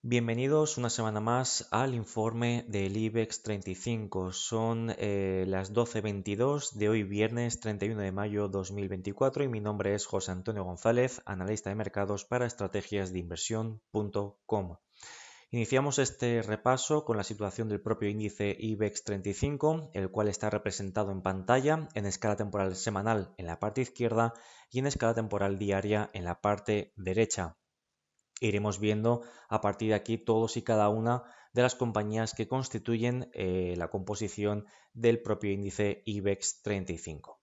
Bienvenidos una semana más al informe del IBEX 35. Son las 12:22 de hoy viernes 31 de mayo 2024 y mi nombre es José Antonio González, analista de mercados para estrategiasdeinversión.com. Iniciamos este repaso con la situación del propio índice IBEX 35, el cual está representado en pantalla en escala temporal semanal en la parte izquierda y en escala temporal diaria en la parte derecha. Iremos viendo a partir de aquí todos y cada una de las compañías que constituyen la composición del propio índice IBEX 35.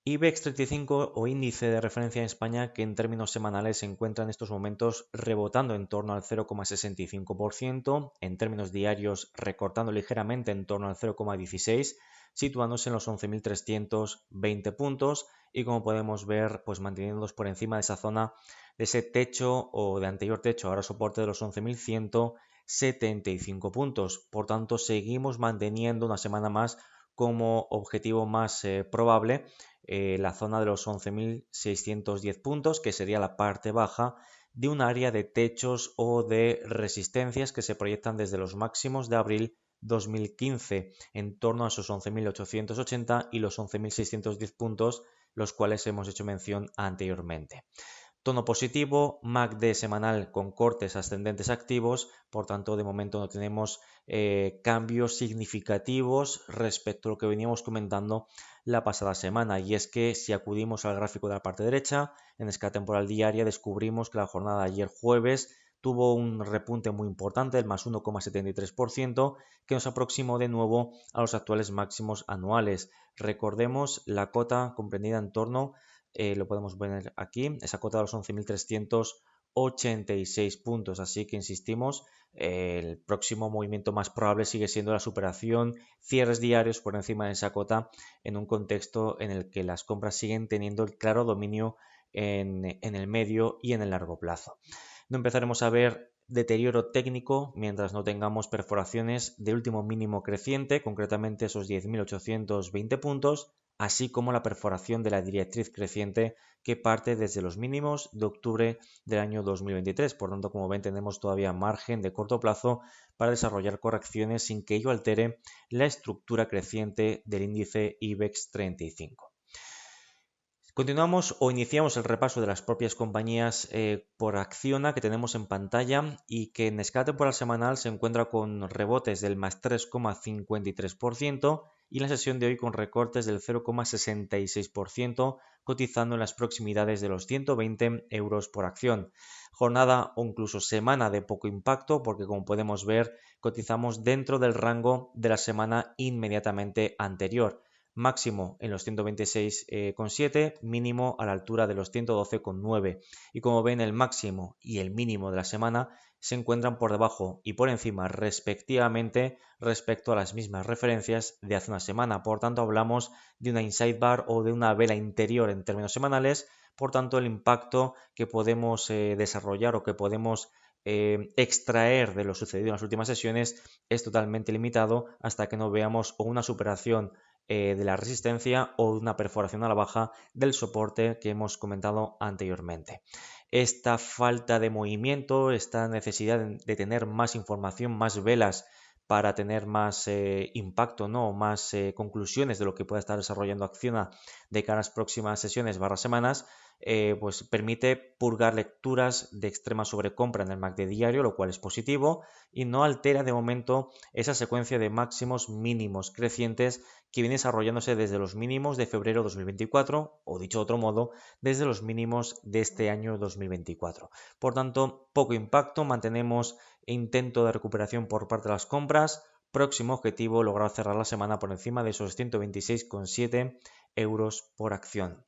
IBEX 35 o índice de referencia en España que en términos semanales se encuentra en estos momentos rebotando en torno al 0,65%, en términos diarios recortando ligeramente en torno al 0,16%, situándose en los 11.320 puntos y como podemos ver pues manteniéndonos por encima de esa zona de ese techo o de anterior techo, ahora soporte de los 11.175 puntos. Por tanto, seguimos manteniendo una semana más como objetivo más probable la zona de los 11.610 puntos, que sería la parte baja de un área de techos o de resistencias que se proyectan desde los máximos de abril 2015 en torno a esos 11.880 y los 11.610 puntos, los cuales hemos hecho mención anteriormente. Tono positivo, MACD semanal con cortes ascendentes activos, por tanto de momento no tenemos cambios significativos respecto a lo que veníamos comentando la pasada semana, y es que si acudimos al gráfico de la parte derecha, en escala temporal diaria descubrimos que la jornada de ayer jueves tuvo un repunte muy importante, el más 1,73%, que nos aproximó de nuevo a los actuales máximos anuales. Recordemos la cota comprendida en torno lo podemos ver aquí, esa cota de los 11.386 puntos, así que insistimos, el próximo movimiento más probable sigue siendo la superación, cierres diarios por encima de esa cota en un contexto en el que las compras siguen teniendo el claro dominio en el medio y en el largo plazo. No empezaremos a ver deterioro técnico mientras no tengamos perforaciones de último mínimo creciente, concretamente esos 10.820 puntos, así como la perforación de la directriz creciente que parte desde los mínimos de octubre del año 2023. Por tanto, como ven, tenemos todavía margen de corto plazo para desarrollar correcciones sin que ello altere la estructura creciente del índice IBEX 35. Continuamos o iniciamos el repaso de las propias compañías por Acciona que tenemos en pantalla y que en escala temporal semanal se encuentra con rebotes del más 3,53% y en la sesión de hoy con recortes del 0,66%, cotizando en las proximidades de los 120 euros por acción. Jornada o incluso semana de poco impacto porque como podemos ver cotizamos dentro del rango de la semana inmediatamente anterior. Máximo en los 126,7, mínimo a la altura de los 112,9. Y como ven, el máximo y el mínimo de la semana se encuentran por debajo y por encima respectivamente respecto a las mismas referencias de hace una semana. Por tanto, hablamos de una inside bar o de una vela interior en términos semanales. Por tanto, el impacto que podemos desarrollar o que podemos extraer de lo sucedido en las últimas sesiones es totalmente limitado hasta que no veamos o una superación de la resistencia o una perforación a la baja del soporte que hemos comentado anteriormente. Esta falta de movimiento, esta necesidad de tener más información, más velas para tener más impacto, ¿no? Más conclusiones de lo que pueda estar desarrollando Acciona de cara a las próximas sesiones semanas, pues permite purgar lecturas de extrema sobrecompra en el MACD diario, lo cual es positivo y no altera de momento esa secuencia de máximos mínimos crecientes que viene desarrollándose desde los mínimos de febrero 2024 o dicho de otro modo, desde los mínimos de este año 2024. Por tanto, poco impacto, mantenemos intento de recuperación por parte de las compras. Próximo objetivo, lograr cerrar la semana por encima de esos 126,7 euros por acción.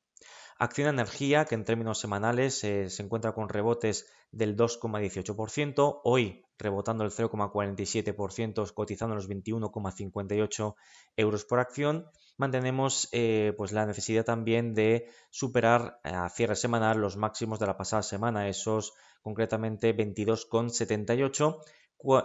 Acciona Energía, que en términos semanales se encuentra con rebotes del 2,18%, hoy rebotando el 0,47%, cotizando los 21,58 euros por acción. Mantenemos pues la necesidad también de superar a cierre semanal los máximos de la pasada semana, esos concretamente 22,78,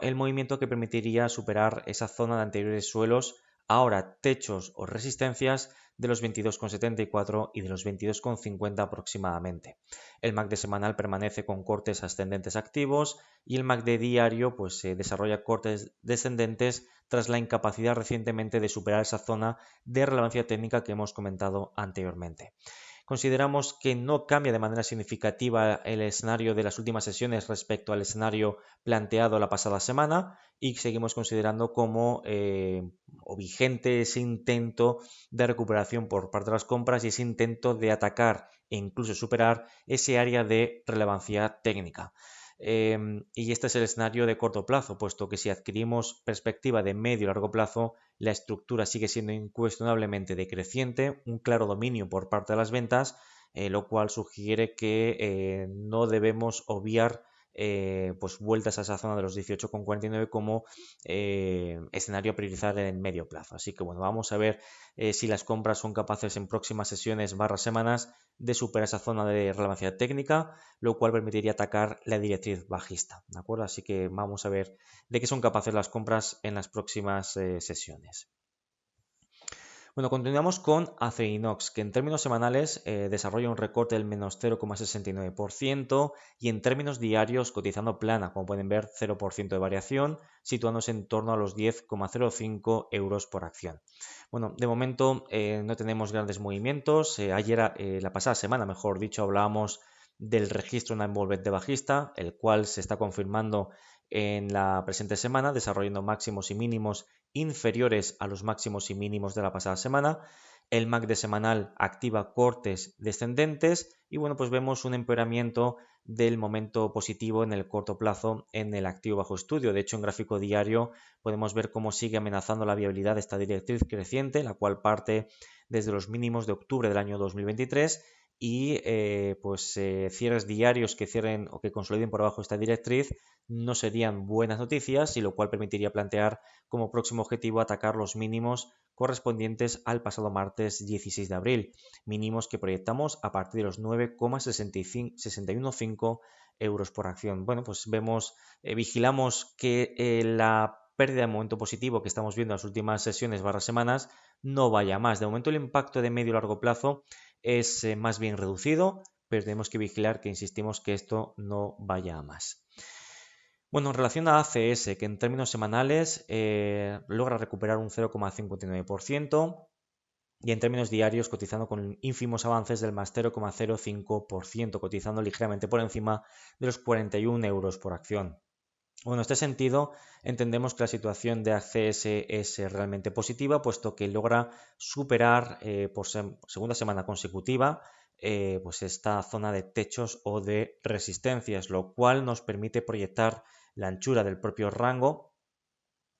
el movimiento que permitiría superar esa zona de anteriores suelos ahora techos o resistencias de los 22,74 y de los 22,50 aproximadamente. El MACD semanal permanece con cortes ascendentes activos y el MACD diario pues desarrolla cortes descendentes tras la incapacidad recientemente de superar esa zona de relevancia técnica que hemos comentado anteriormente. Consideramos que no cambia de manera significativa el escenario de las últimas sesiones respecto al escenario planteado la pasada semana y seguimos considerando como o vigente ese intento de recuperación por parte de las compras y ese intento de atacar e incluso superar ese área de relevancia técnica. Y este es el escenario de corto plazo, puesto que si adquirimos perspectiva de medio y largo plazo, la estructura sigue siendo incuestionablemente decreciente, un claro dominio por parte de las ventas, lo cual sugiere que no debemos obviar pues vueltas a esa zona de los 18,49 como escenario a priorizar en el medio plazo. Así que bueno, vamos a ver si las compras son capaces en próximas sesiones semanas de superar esa zona de relevancia técnica, lo cual permitiría atacar la directriz bajista, ¿de acuerdo? Así que vamos a ver de qué son capaces las compras en las próximas sesiones. Bueno, continuamos con Acerinox, que en términos semanales desarrolla un recorte del menos 0,69% y en términos diarios cotizando plana, como pueden ver, 0% de variación, situándose en torno a los 10,05 euros por acción. Bueno, de momento no tenemos grandes movimientos. La pasada semana, mejor dicho, hablábamos del registro en envolvente bajista, el cual se está confirmando en la presente semana, desarrollando máximos y mínimos inferiores a los máximos y mínimos de la pasada semana. El MACD semanal activa cortes descendentes y bueno, pues vemos un empeoramiento del momento positivo en el corto plazo en el activo bajo estudio. De hecho, en gráfico diario podemos ver cómo sigue amenazando la viabilidad de esta directriz creciente, la cual parte desde los mínimos de octubre del año 2023 y cierres diarios que cierren o que consoliden por abajo esta directriz no serían buenas noticias, y lo cual permitiría plantear como próximo objetivo atacar los mínimos correspondientes al pasado martes 16 de abril, mínimos que proyectamos a partir de los 9,615 euros por acción. Bueno, pues vigilamos que la pérdida de momento positivo que estamos viendo en las últimas sesiones semanas no vaya más. De momento el impacto de medio y largo plazo es más bien reducido, pero tenemos que vigilar que insistimos que esto no vaya a más. Bueno, en relación a ACS, que en términos semanales logra recuperar un 0,59% y en términos diarios cotizando con ínfimos avances del más 0,05%, cotizando ligeramente por encima de los 41 euros por acción. Bueno, en este sentido, entendemos que la situación de ACS es realmente positiva, puesto que logra superar por segunda semana consecutiva pues esta zona de techos o de resistencias, lo cual nos permite proyectar la anchura del propio rango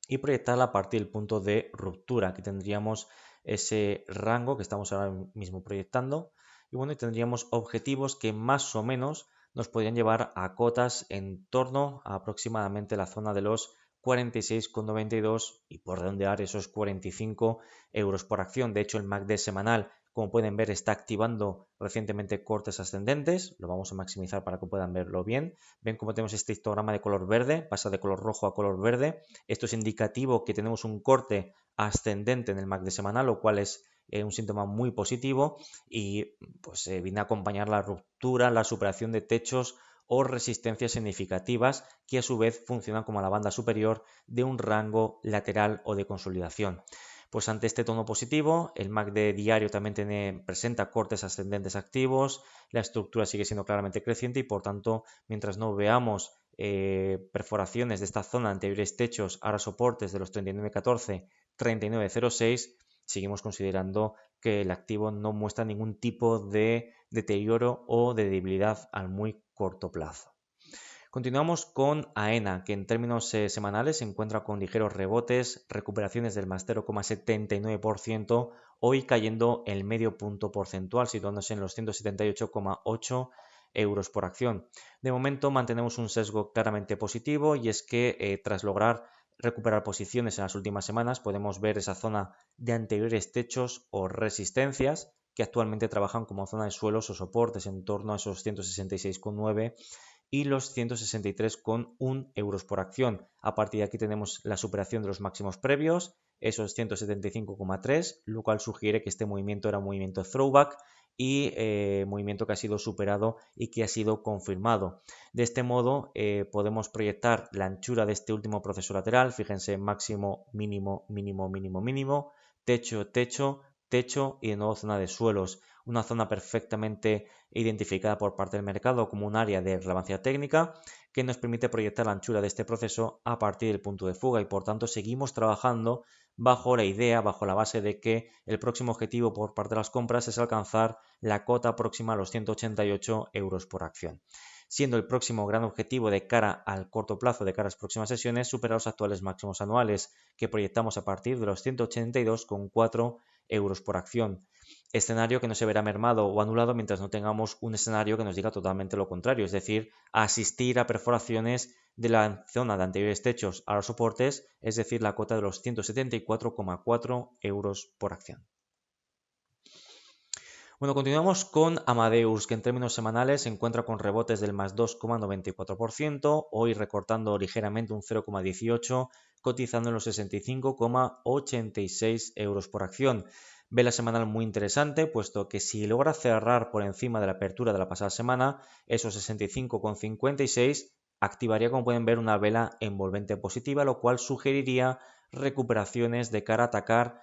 y proyectarla a partir del punto de ruptura. Aquí tendríamos ese rango que estamos ahora mismo proyectando y bueno, tendríamos objetivos que más o menos nos podrían llevar a cotas en torno a aproximadamente la zona de los 46,92 y por redondear esos 45 euros por acción. De hecho, el MACD semanal, como pueden ver, está activando recientemente cortes ascendentes. Lo vamos a maximizar para que puedan verlo bien. Ven cómo tenemos este histograma de color verde, pasa de color rojo a color verde. Esto es indicativo que tenemos un corte ascendente en el MACD semanal, lo cual es un síntoma muy positivo y pues viene a acompañar la ruptura, la superación de techos o resistencias significativas que a su vez funcionan como la banda superior de un rango lateral o de consolidación. Pues ante este tono positivo, el MACD diario también presenta cortes ascendentes activos, la estructura sigue siendo claramente creciente y por tanto, mientras no veamos perforaciones de esta zona, anteriores techos, ahora soportes de los 39.14, 39.06, seguimos considerando que el activo no muestra ningún tipo de deterioro o de debilidad al muy corto plazo. Continuamos con AENA, que en términos semanales se encuentra con ligeros rebotes, recuperaciones del más 0,79%, hoy cayendo el medio punto porcentual, situándose en los 178,8 euros por acción. De momento mantenemos un sesgo claramente positivo y es que tras lograr recuperar posiciones en las últimas semanas podemos ver esa zona de anteriores techos o resistencias que actualmente trabajan como zona de suelos o soportes en torno a esos 166,9 y los 163,1 euros por acción. A partir de aquí tenemos la superación de los máximos previos, esos 175,3, lo cual sugiere que este movimiento era un movimiento throwback y movimiento que ha sido superado y que ha sido confirmado. De este modo podemos proyectar la anchura de este último proceso lateral, fíjense, máximo, mínimo, mínimo, mínimo, mínimo, techo, techo, techo y de nuevo zona de suelos, una zona perfectamente identificada por parte del mercado como un área de relevancia técnica que nos permite proyectar la anchura de este proceso a partir del punto de fuga y por tanto seguimos trabajando bajo la idea, bajo la base de que el próximo objetivo por parte de las compras es alcanzar la cota próxima a los 188 euros por acción, siendo el próximo gran objetivo de cara al corto plazo, de cara a las próximas sesiones, superar los actuales máximos anuales que proyectamos a partir de los 182,4 euros por acción. Escenario que no se verá mermado o anulado mientras no tengamos un escenario que nos diga totalmente lo contrario, es decir, asistir a perforaciones de la zona de anteriores techos a los soportes, es decir, la cota de los 174,4 euros por acción. Bueno, continuamos con Amadeus, que en términos semanales se encuentra con rebotes del más 2,94%, hoy recortando ligeramente un 0,18%, cotizando en los 65,86 euros por acción. Vela semanal muy interesante, puesto que si logra cerrar por encima de la apertura de la pasada semana, esos 65,56, activaría, como pueden ver, una vela envolvente positiva, lo cual sugeriría recuperaciones de cara a atacar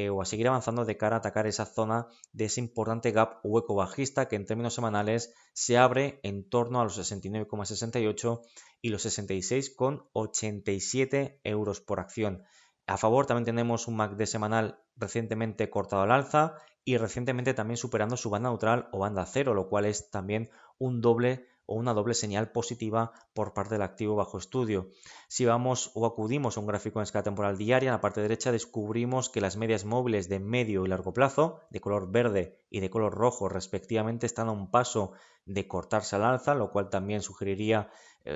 o a seguir avanzando de cara a atacar esa zona de ese importante gap o hueco bajista que en términos semanales se abre en torno a los 69,68 y los 66,87 euros por acción. A favor también tenemos un MACD semanal recientemente cortado al alza y recientemente también superando su banda neutral o banda cero, lo cual es también un doble o una doble señal positiva por parte del activo bajo estudio. Si vamos o acudimos a un gráfico en escala temporal diaria, en la parte derecha descubrimos que las medias móviles de medio y largo plazo, de color verde y de color rojo respectivamente, están a un paso de cortarse al alza, lo cual también sugeriría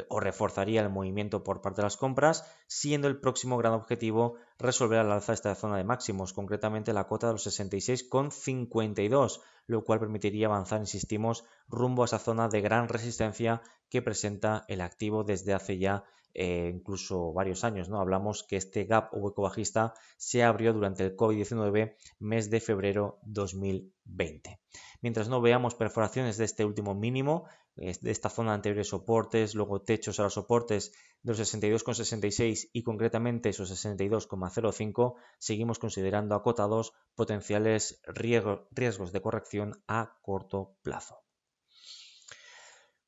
o reforzaría el movimiento por parte de las compras, siendo el próximo gran objetivo resolver al alza esta zona de máximos, concretamente la cota de los 66,52, lo cual permitiría avanzar, insistimos, rumbo a esa zona de gran resistencia que presenta el activo desde hace ya incluso varios años, ¿no? Hablamos que este gap o hueco bajista se abrió durante el COVID-19 mes de febrero 2020. Mientras no veamos perforaciones de este último mínimo, de esta zona de anteriores soportes, luego techos a los soportes de los 62,66 y concretamente esos 62,05, seguimos considerando acotados potenciales riesgos de corrección a corto plazo.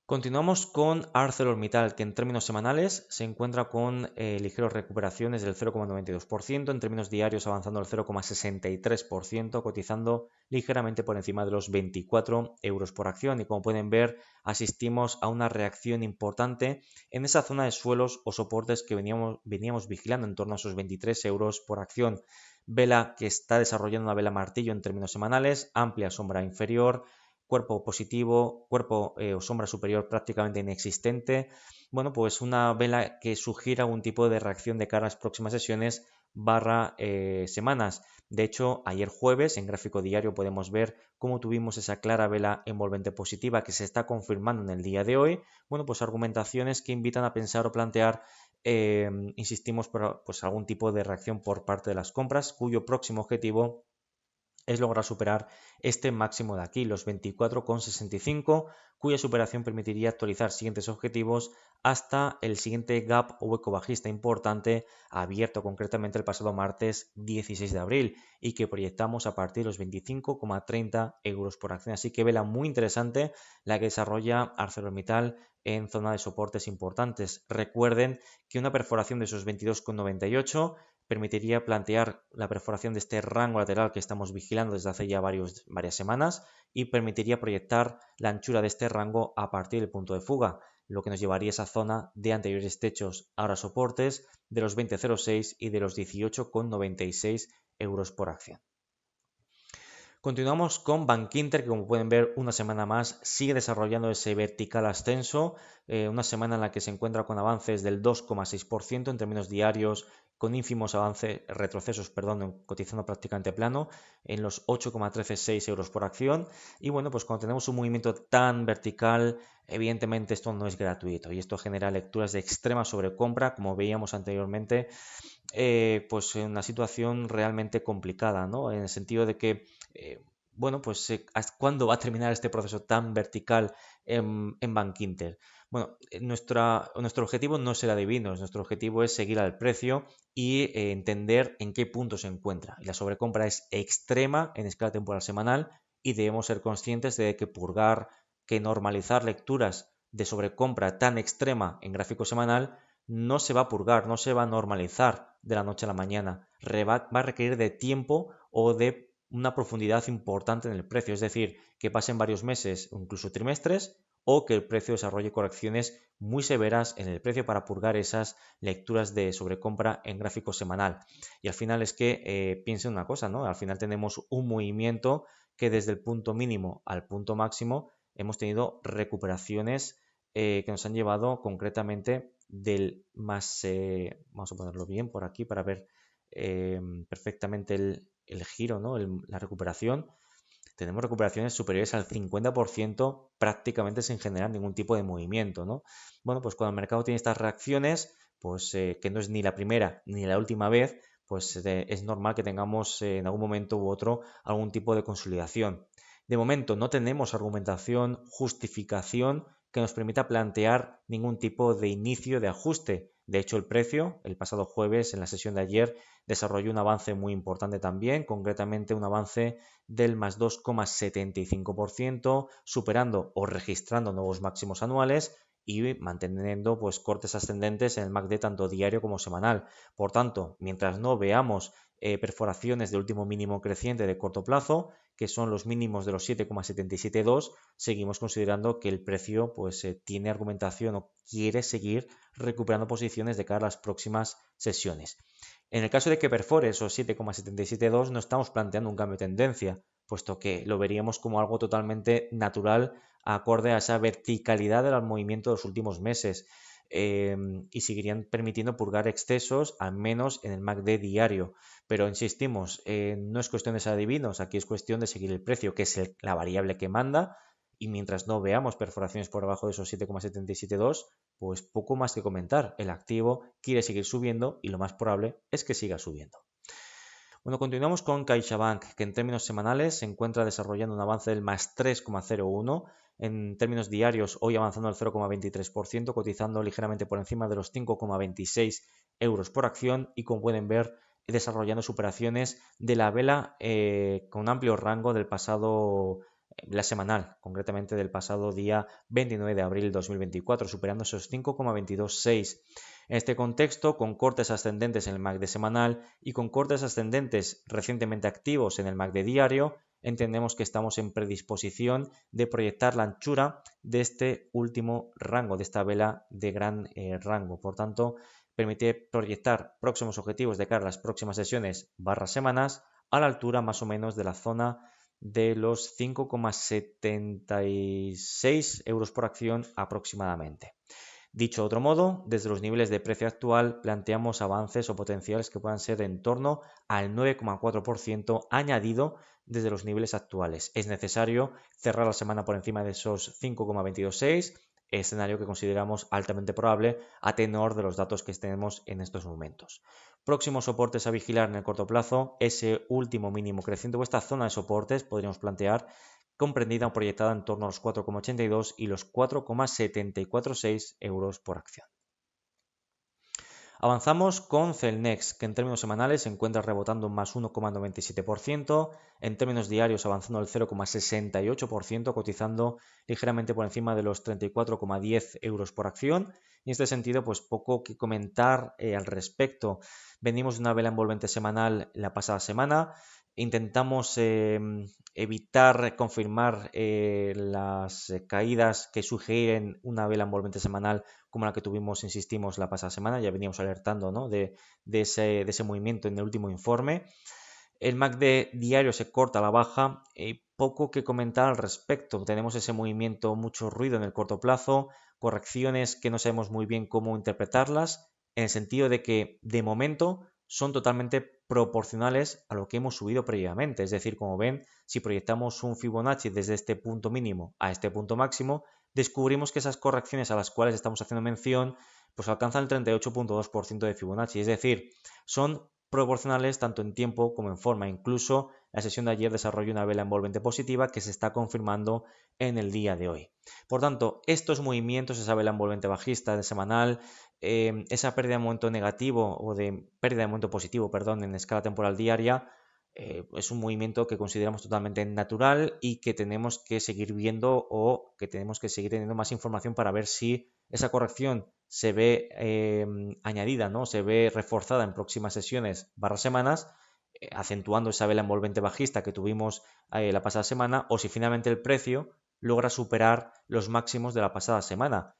Continuamos con ArcelorMittal, que en términos semanales se encuentra con ligeras recuperaciones del 0,92%, en términos diarios avanzando el 0,63%, cotizando ligeramente por encima de los 24 euros por acción. Y como pueden ver, asistimos a una reacción importante en esa zona de suelos o soportes que veníamos vigilando en torno a esos 23 euros por acción. Vela que está desarrollando una vela martillo en términos semanales, amplia sombra inferior, cuerpo positivo, cuerpo o sombra superior prácticamente inexistente. Bueno, pues una vela que sugiere algún tipo de reacción de cara a las próximas sesiones barra semanas. De hecho, ayer jueves en gráfico diario podemos ver cómo tuvimos esa clara vela envolvente positiva que se está confirmando en el día de hoy. Bueno, pues argumentaciones que invitan a pensar o plantear, insistimos, pues algún tipo de reacción por parte de las compras, cuyo próximo objetivo es lograr superar este máximo de aquí, los 24,65, cuya superación permitiría actualizar siguientes objetivos hasta el siguiente gap o hueco bajista importante abierto concretamente el pasado martes 16 de abril y que proyectamos a partir de los 25,30 euros por acción. Así que vela muy interesante la que desarrolla ArcelorMittal en zona de soportes importantes. Recuerden que una perforación de esos 22,98 permitiría plantear la perforación de este rango lateral que estamos vigilando desde hace ya varias semanas y permitiría proyectar la anchura de este rango a partir del punto de fuga, lo que nos llevaría a esa zona de anteriores techos, ahora soportes, de los 20,06 y de los 18,96 euros por acción. Continuamos con Bankinter, que como pueden ver, una semana más sigue desarrollando ese vertical ascenso, una semana en la que se encuentra con avances del 2,6% en términos diarios, con ínfimos avances, retrocesos, perdón, cotizando prácticamente plano, en los 8,136 euros por acción. Y bueno, pues cuando tenemos un movimiento tan vertical, evidentemente esto no es gratuito y esto genera lecturas de extrema sobrecompra, como veíamos anteriormente, pues en una situación realmente complicada, ¿no? En el sentido de que, bueno, pues ¿hasta cuándo va a terminar este proceso tan vertical en Bankinter? Bueno, nuestro objetivo no será divinos, nuestro objetivo es seguir al precio y entender en qué punto se encuentra. Y la sobrecompra es extrema en escala temporal semanal y debemos ser conscientes de que purgar, que normalizar lecturas de sobrecompra tan extrema en gráfico semanal no se va a purgar, no se va a normalizar de la noche a la mañana. Va a requerir de tiempo o de una profundidad importante en el precio, es decir, que pasen varios meses o incluso trimestres o que el precio desarrolle correcciones muy severas en el precio para purgar esas lecturas de sobrecompra en gráfico semanal. Y al final es que piensen una cosa, ¿no? Al final tenemos un movimiento que desde el punto mínimo al punto máximo hemos tenido recuperaciones que nos han llevado concretamente del más, vamos a ponerlo bien por aquí para ver perfectamente el giro, ¿no? La recuperación. Tenemos recuperaciones superiores al 50% prácticamente sin generar ningún tipo de movimiento, ¿no? Bueno, pues cuando el mercado tiene estas reacciones, pues que no es ni la primera ni la última vez, pues es normal que tengamos en algún momento u otro algún tipo de consolidación. De momento no tenemos argumentación, justificación que nos permita plantear ningún tipo de inicio de ajuste. De hecho, el precio, el pasado jueves, en la sesión de ayer, desarrolló un avance muy importante también, concretamente un avance del más 2,75%, superando o registrando nuevos máximos anuales y manteniendo pues cortes ascendentes en el MACD tanto diario como semanal. Por tanto, mientras no veamos perforaciones de último mínimo creciente de corto plazo, que son los mínimos de los 7,772, seguimos considerando que el precio pues tiene argumentación o quiere seguir recuperando posiciones de cara a las próximas sesiones. En el caso de que perfore esos 7,772, no estamos planteando un cambio de tendencia, puesto que lo veríamos como algo totalmente natural acorde a esa verticalidad del movimiento de los últimos meses y seguirían permitiendo purgar excesos, al menos en el MACD diario. Pero insistimos, no es cuestión de ser adivinos, aquí es cuestión de seguir el precio, que es la variable que manda, y mientras no veamos perforaciones por debajo de esos 7,772, pues poco más que comentar. El activo quiere seguir subiendo y lo más probable es que siga subiendo. Bueno, continuamos con CaixaBank, que en términos semanales se encuentra desarrollando un avance del más 3,01. En términos diarios, hoy avanzando al 0,23%, cotizando ligeramente por encima de los 5,26 euros por acción y como pueden ver, desarrollando superaciones de la vela con un amplio rango del pasado, la semanal, concretamente del pasado día 29 de abril de 2024, superando esos 5,226. En este contexto, con cortes ascendentes en el MACD semanal y con cortes ascendentes recientemente activos en el MACD diario, entendemos que estamos en predisposición de proyectar la anchura de este último rango, de esta vela de gran rango. Por tanto, permite proyectar próximos objetivos de cara a las próximas sesiones barra semanas a la altura más o menos de la zona de los 5,76 euros por acción aproximadamente. Dicho de otro modo, desde los niveles de precio actual planteamos avances o potenciales que puedan ser en torno al 9,4% añadido desde los niveles actuales. Es necesario cerrar la semana por encima de esos 5,226, escenario que consideramos altamente probable a tenor de los datos que tenemos en estos momentos. Próximos soportes a vigilar en el corto plazo, ese último mínimo creciente o esta zona de soportes podríamos plantear comprendida o proyectada en torno a los 4,82 y los 4,746 euros por acción. Avanzamos con Celnex, que en términos semanales se encuentra rebotando un más 1,97%, en términos diarios avanzando el 0,68%, cotizando ligeramente por encima de los 34,10 euros por acción. Y en este sentido, pues poco que comentar al respecto. Venimos de una vela envolvente semanal la pasada semana, intentamos evitar confirmar las caídas que sugieren una vela envolvente semanal como la que tuvimos, insistimos, la pasada semana. Ya veníamos alertando, ¿no? de ese movimiento en el último informe. El MACD diario se corta a la baja, poco que comentar al respecto. Tenemos ese movimiento, mucho ruido en el corto plazo, correcciones que no sabemos muy bien cómo interpretarlas, en el sentido de que de momento son totalmente proporcionales a lo que hemos subido previamente. Es decir, como ven, si proyectamos un Fibonacci desde este punto mínimo a este punto máximo, descubrimos que esas correcciones a las cuales estamos haciendo mención pues alcanzan el 38.2% de Fibonacci. Es decir, son proporcionales tanto en tiempo como en forma. Incluso la sesión de ayer desarrolló una vela envolvente positiva que se está confirmando en el día de hoy. Por tanto, estos movimientos, esa vela envolvente bajista de semanal, esa pérdida de momento negativo o de pérdida de momento positivo, perdón, en escala temporal diaria, es un movimiento que consideramos totalmente natural y que tenemos que seguir viendo o que tenemos que seguir teniendo más información para ver si esa corrección se ve añadida, ¿no? Se ve reforzada en próximas sesiones / semanas, acentuando esa vela envolvente bajista que tuvimos la pasada semana, o si finalmente el precio logra superar los máximos de la pasada semana,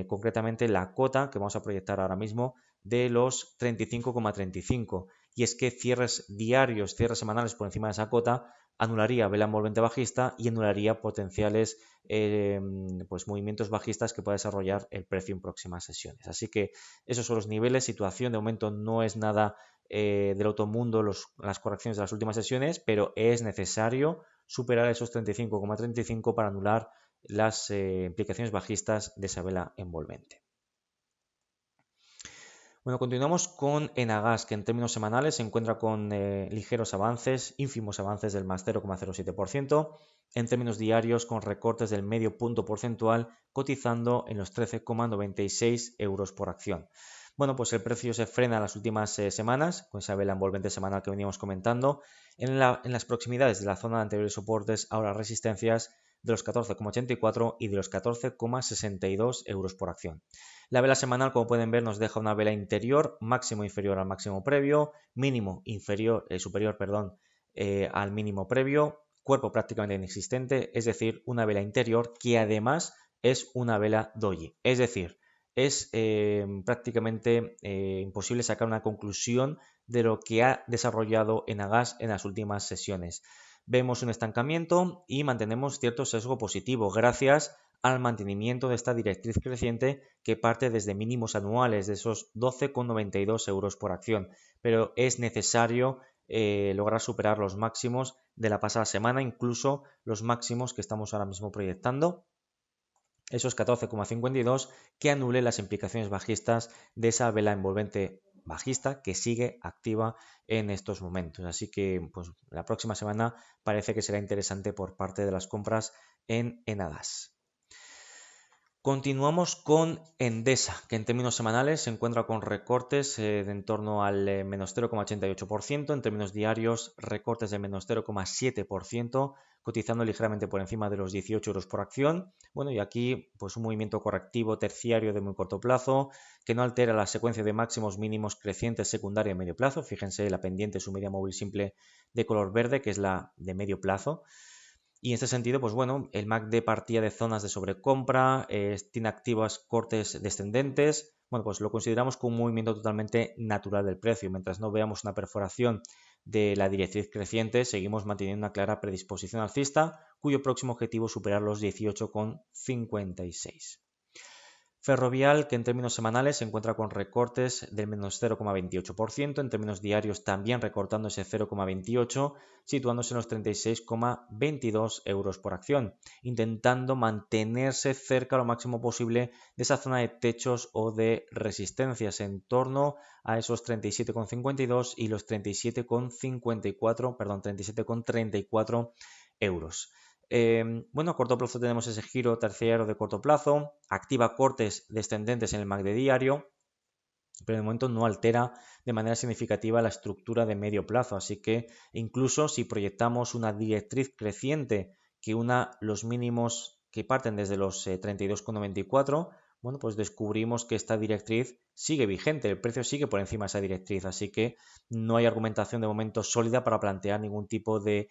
concretamente la cota que vamos a proyectar ahora mismo de los 35,35. Y es que cierres diarios, cierres semanales por encima de esa cota anularía vela envolvente bajista y anularía potenciales pues movimientos bajistas que pueda desarrollar el precio en próximas sesiones. Así que esos son los niveles. Situación de momento no es nada del otro mundo las correcciones de las últimas sesiones, pero es necesario superar esos 35,35 para anular las implicaciones bajistas de esa vela envolvente. Bueno, continuamos con Enagas, que en términos semanales se encuentra con ligeros avances, ínfimos avances del más 0,07%, en términos diarios con recortes del medio punto porcentual, cotizando en los 13,96 euros por acción. Bueno, pues el precio se frena en las últimas semanas, con esa vela envolvente semanal que veníamos comentando, en las proximidades de la zona de anteriores soportes, ahora resistencias de los 14,84 y de los 14,62 euros por acción. La vela semanal, como pueden ver, nos deja una vela interior, máximo inferior al máximo previo, mínimo superior, al mínimo previo, cuerpo prácticamente inexistente, es decir, una vela interior que además es una vela doji. Es decir, es prácticamente imposible sacar una conclusión de lo que ha desarrollado Enagas en las últimas sesiones. Vemos un estancamiento y mantenemos cierto sesgo positivo gracias al mantenimiento de esta directriz creciente que parte desde mínimos anuales de esos 12,92 euros por acción, pero es necesario lograr superar los máximos de la pasada semana, incluso los máximos que estamos ahora mismo proyectando, esos 14,52, que anule las implicaciones bajistas de esa vela envolvente bajista que sigue activa en estos momentos. Así que pues, la próxima semana parece que será interesante por parte de las compras en Enagas. Continuamos con Endesa, que en términos semanales se encuentra con recortes de en torno al menos 0,88%, en términos diarios recortes de menos 0,7%, cotizando ligeramente por encima de los 18 euros por acción. Bueno, y aquí pues un movimiento correctivo terciario de muy corto plazo que no altera la secuencia de máximos mínimos crecientes secundaria y medio plazo. Fíjense la pendiente, su media móvil simple de color verde, que es la de medio plazo. Y en este sentido, pues bueno, el MACD partía de zonas de sobrecompra, tiene activas cortes descendentes. Bueno, pues lo consideramos como un movimiento totalmente natural del precio. Mientras no veamos una perforación de la directriz creciente, seguimos manteniendo una clara predisposición alcista, cuyo próximo objetivo es superar los 18,56. Ferrovial, que en términos semanales se encuentra con recortes del menos 0,28%, en términos diarios también recortando ese 0,28%, situándose en los 36,22 euros por acción, intentando mantenerse cerca lo máximo posible de esa zona de techos o de resistencias en torno a esos 37,52 y los 37,34 euros. Bueno, a corto plazo tenemos ese giro terciario de corto plazo, activa cortes descendentes en el MACD diario, pero de momento no altera de manera significativa la estructura de medio plazo, así que incluso si proyectamos una directriz creciente que una los mínimos que parten desde los 32,94, bueno, pues descubrimos que esta directriz sigue vigente, el precio sigue por encima de esa directriz, así que no hay argumentación de momento sólida para plantear ningún tipo de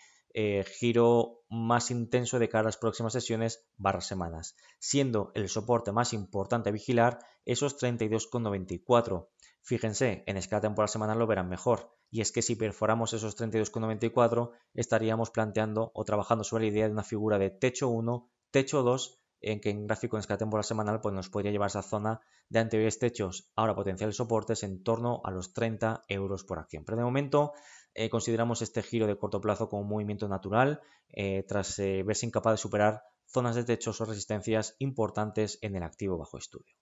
giro más intenso de cara a las próximas sesiones / semanas, siendo el soporte más importante a vigilar esos 32,94. Fíjense, en escala temporal semanal lo verán mejor. Y es que si perforamos esos 32,94 estaríamos planteando o trabajando sobre la idea de una figura de techo 1, techo 2, en que en gráfico en escala temporal semanal pues nos podría llevar a esa zona de anteriores techos, ahora potenciales soportes en torno a los 30 euros por acción. Pero de momento consideramos este giro de corto plazo como un movimiento natural tras verse incapaz de superar zonas de techos o resistencias importantes en el activo bajo estudio.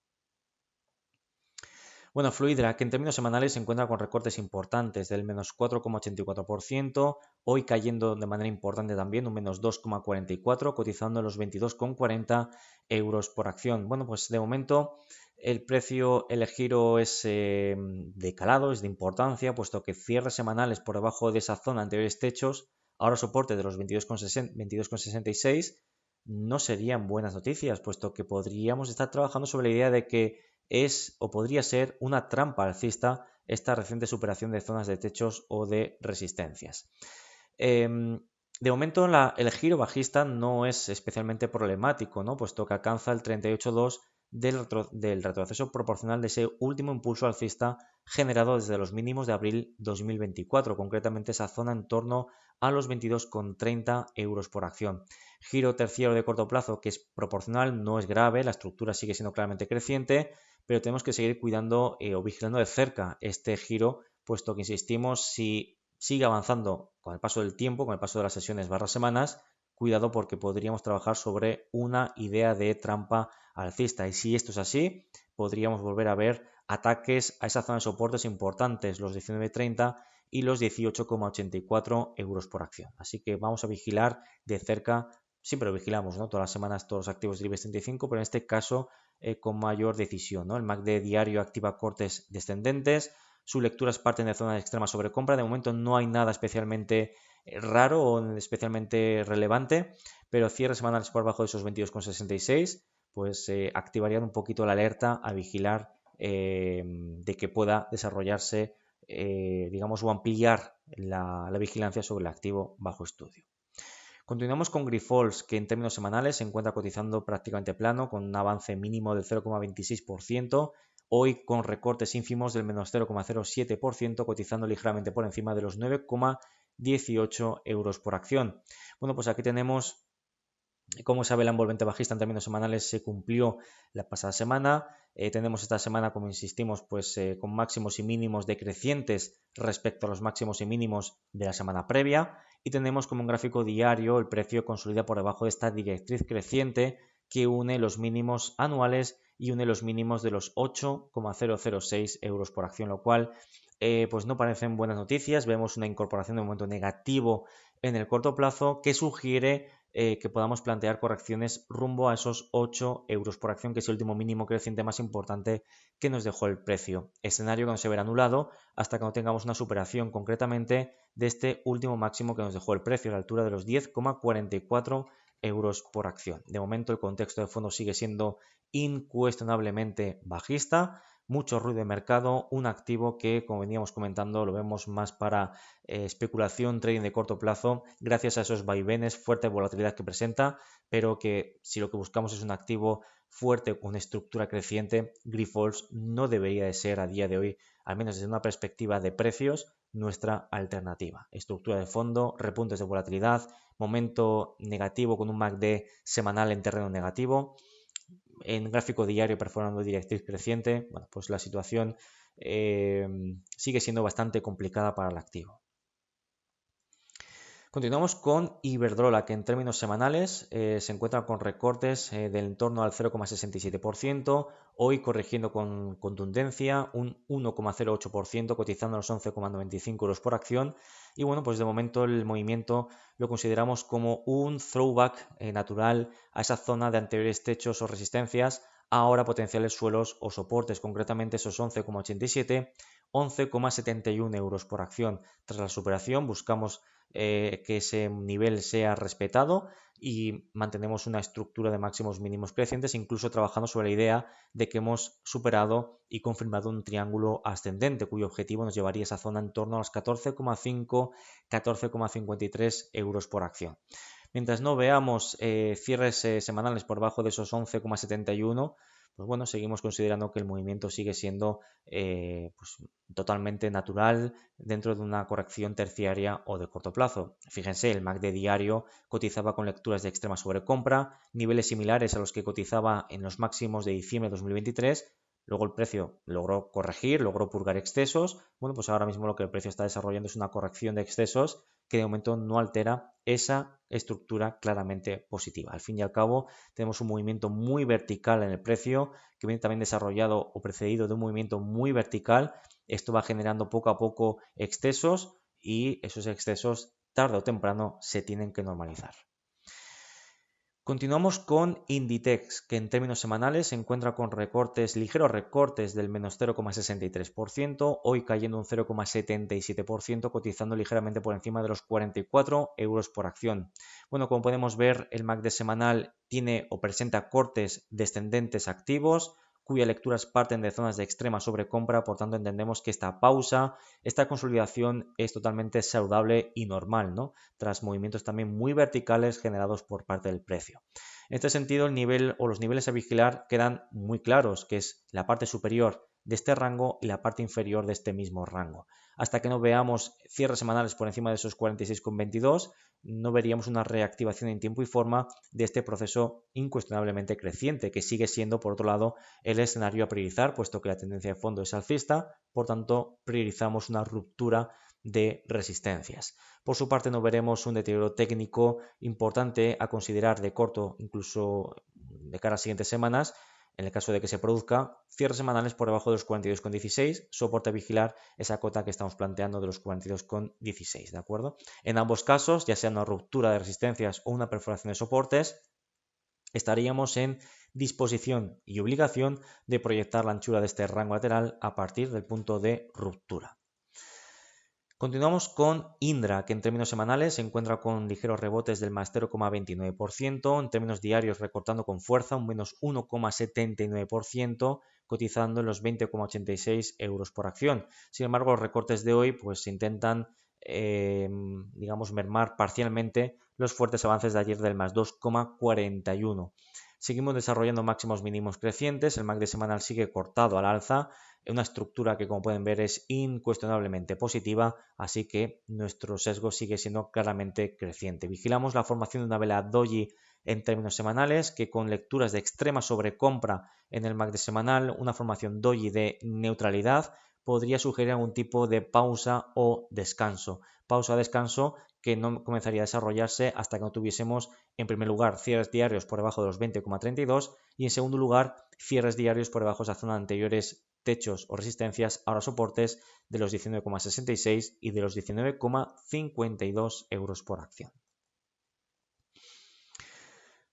Bueno, Fluidra, que en términos semanales se encuentra con recortes importantes del menos 4,84%, hoy cayendo de manera importante también, un menos 2,44%, cotizando en los 22,40 euros por acción. Bueno, pues de momento el precio, el giro es de calado, es de importancia, puesto que cierres semanales por debajo de esa zona anteriores techos, ahora soporte de los 22,66, no serían buenas noticias, puesto que podríamos estar trabajando sobre la idea de que es o podría ser una trampa alcista esta reciente superación de zonas de techos o de resistencias. De momento el giro bajista no es especialmente problemático, ¿no? Puesto que alcanza el 38,2 del retroceso proporcional de ese último impulso alcista generado desde los mínimos de abril 2024, concretamente esa zona en torno a los 22,30 euros por acción. Giro terciario de corto plazo que es proporcional, no es grave, la estructura sigue siendo claramente creciente, pero tenemos que seguir cuidando o vigilando de cerca este giro, puesto que insistimos, si sigue avanzando con el paso del tiempo, con el paso de las sesiones / semanas, cuidado porque podríamos trabajar sobre una idea de trampa alcista. Y si esto es así, podríamos volver a ver ataques a esa zona de soportes importantes, los 19,30 y los 18,84 euros por acción. Así que vamos a vigilar de cerca, siempre lo vigilamos, ¿no? Todas las semanas todos los activos del IBEX 35, pero en este caso con mayor decisión, ¿no? El MACD diario activa cortes descendentes, sus lecturas parten de zona de extrema sobrecompra. De momento no hay nada especialmente raro o especialmente relevante, pero cierres semanales por debajo de esos 22,66 pues activarían un poquito la alerta a vigilar de que pueda desarrollarse, digamos, o ampliar la vigilancia sobre el activo bajo estudio. Continuamos con Grifols, que en términos semanales se encuentra cotizando prácticamente plano, con un avance mínimo del 0,26%, hoy con recortes ínfimos del menos 0,07%, cotizando ligeramente por encima de los 9,18 euros por acción. Bueno, pues aquí tenemos, como sabe, la envolvente bajista en términos semanales se cumplió la pasada semana. Tenemos esta semana, como insistimos, pues con máximos y mínimos decrecientes respecto a los máximos y mínimos de la semana previa. Y tenemos como un gráfico diario el precio consolida por debajo de esta directriz creciente que une los mínimos anuales y une los mínimos de los 8,006 euros por acción, lo cual pues no parecen buenas noticias. Vemos una incorporación de momento negativo en el corto plazo que sugiere que podamos plantear correcciones rumbo a esos 8 euros por acción, que es el último mínimo creciente más importante que nos dejó el precio. Escenario que no se verá anulado hasta que no tengamos una superación concretamente de este último máximo que nos dejó el precio, a la altura de los 10,44 euros por acción. De momento el contexto de fondo sigue siendo incuestionablemente bajista, mucho ruido de mercado, un activo que, como veníamos comentando, lo vemos más para especulación, trading de corto plazo, gracias a esos vaivenes, fuerte volatilidad que presenta, pero que si lo que buscamos es un activo fuerte con estructura creciente, Grifols no debería de ser a día de hoy, al menos desde una perspectiva de precios, nuestra alternativa. Estructura de fondo, repuntes de volatilidad, momento negativo con un MACD semanal en terreno negativo, en gráfico diario perforando directriz creciente, bueno, pues la situación sigue siendo bastante complicada para el activo. Continuamos con Iberdrola, que en términos semanales se encuentra con recortes del entorno al 0,67%, hoy corrigiendo con contundencia un 1,08%, cotizando a los 11,95 euros por acción. Y bueno, pues de momento el movimiento lo consideramos como un throwback natural a esa zona de anteriores techos o resistencias, ahora potenciales suelos o soportes, concretamente esos 11,87, 11,71 euros por acción. Tras la superación buscamos que ese nivel sea respetado y mantenemos una estructura de máximos mínimos crecientes, incluso trabajando sobre la idea de que hemos superado y confirmado un triángulo ascendente cuyo objetivo nos llevaría a esa zona en torno a los 14,5, 14,53 euros por acción. Mientras no veamos cierres semanales por debajo de esos 11,71, pues bueno, seguimos considerando que el movimiento sigue siendo pues totalmente natural dentro de una corrección terciaria o de corto plazo. Fíjense, el MACD diario cotizaba con lecturas de extrema sobrecompra, niveles similares a los que cotizaba en los máximos de diciembre de 2023. Luego el precio logró corregir, logró purgar excesos. Bueno, pues ahora mismo lo que el precio está desarrollando es una corrección de excesos que de momento no altera esa estructura claramente positiva. Al fin y al cabo, tenemos un movimiento muy vertical en el precio, que viene también desarrollado o precedido de un movimiento muy vertical. Esto va generando poco a poco excesos y esos excesos tarde o temprano se tienen que normalizar. Continuamos con Inditex, que en términos semanales se encuentra con recortes, ligeros recortes del menos 0,63%, hoy cayendo un 0,77%, cotizando ligeramente por encima de los 44 euros por acción. Bueno, como podemos ver, el MACD semanal tiene o presenta cortes descendentes activos, cuyas lecturas parten de zonas de extrema sobrecompra, por tanto entendemos que esta pausa, esta consolidación es totalmente saludable y normal, ¿no? Tras movimientos también muy verticales generados por parte del precio. En este sentido, el nivel o los niveles a vigilar quedan muy claros, que es la parte superior de este rango y la parte inferior de este mismo rango. Hasta que no veamos cierres semanales por encima de esos 46,22, no veríamos una reactivación en tiempo y forma de este proceso incuestionablemente creciente, que sigue siendo, por otro lado, el escenario a priorizar, puesto que la tendencia de fondo es alcista, por tanto, priorizamos una ruptura de resistencias. Por su parte, no veremos un deterioro técnico importante a considerar de corto, incluso de cara a las siguientes semanas. En el caso de que se produzca, cierres semanales por debajo de los 42,16, soporte a vigilar esa cota que estamos planteando de los 42,16, ¿de acuerdo? En ambos casos, ya sea una ruptura de resistencias o una perforación de soportes, estaríamos en disposición y obligación de proyectar la anchura de este rango lateral a partir del punto de ruptura. Continuamos con Indra, que en términos semanales se encuentra con ligeros rebotes del más 0,29%, en términos diarios recortando con fuerza un menos 1,79%, cotizando en los 20,86 euros por acción. Sin embargo, los recortes de hoy pues intentan, digamos, mermar parcialmente los fuertes avances de ayer del más 2,41. Seguimos desarrollando máximos mínimos crecientes, el MACD semanal sigue cortado al alza, una estructura que, como pueden ver, es incuestionablemente positiva, así que nuestro sesgo sigue siendo claramente creciente. Vigilamos la formación de una vela doji en términos semanales, que con lecturas de extrema sobrecompra en el MACD semanal, una formación doji de neutralidad, podría sugerir algún tipo de pausa o descanso. Pausa o descanso que no comenzaría a desarrollarse hasta que no tuviésemos, en primer lugar, cierres diarios por debajo de los 20,32 y, en segundo lugar, cierres diarios por debajo de esa zona de anteriores techos o resistencias, ahora soportes de los 19,66 y de los 19,52 euros por acción.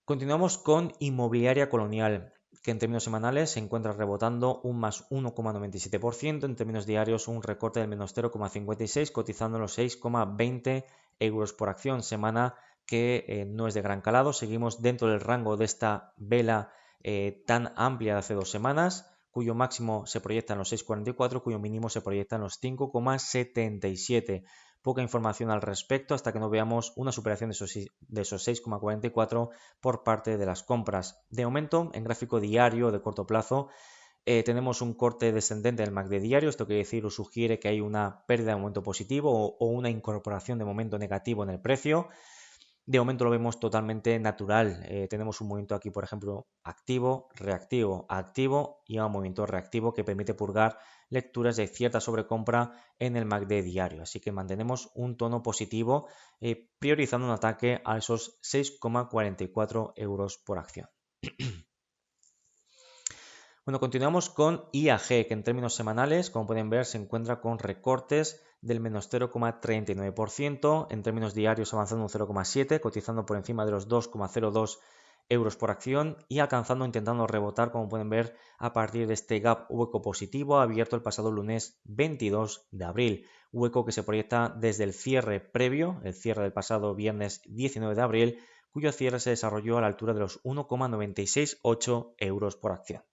Continuamos con Inmobiliaria Colonial, que en términos semanales se encuentra rebotando un más 1,97%, en términos diarios un recorte del menos 0,56, cotizando en los 6,20 euros por acción, semana que no es de gran calado. Seguimos dentro del rango de esta vela tan amplia de hace 2 semanas, cuyo máximo se proyecta en los 6,44, cuyo mínimo se proyecta en los 5,77. Poca información al respecto hasta que no veamos una superación de esos 6,44 por parte de las compras. De momento, en gráfico diario de corto plazo, tenemos un corte descendente del MACD diario. Esto quiere decir o sugiere que hay una pérdida de momento positivo o una incorporación de momento negativo en el precio. De momento lo vemos totalmente natural. Tenemos un movimiento aquí, por ejemplo, activo, reactivo, activo y un movimiento reactivo que permite purgar lecturas de cierta sobrecompra en el MACD diario. Así que mantenemos un tono positivo, priorizando un ataque a esos 6,44 euros por acción. Bueno, continuamos con IAG, que en términos semanales, como pueden ver, se encuentra con recortes del menos 0,39%, en términos diarios avanzando un 0,7%, cotizando por encima de los 2,02 euros por acción y alcanzando, intentando rebotar, como pueden ver, a partir de este gap hueco positivo abierto el pasado lunes 22 de abril. Hueco que se proyecta desde el cierre previo, el cierre del pasado viernes 19 de abril, cuyo cierre se desarrolló a la altura de los 1,968 euros por acción.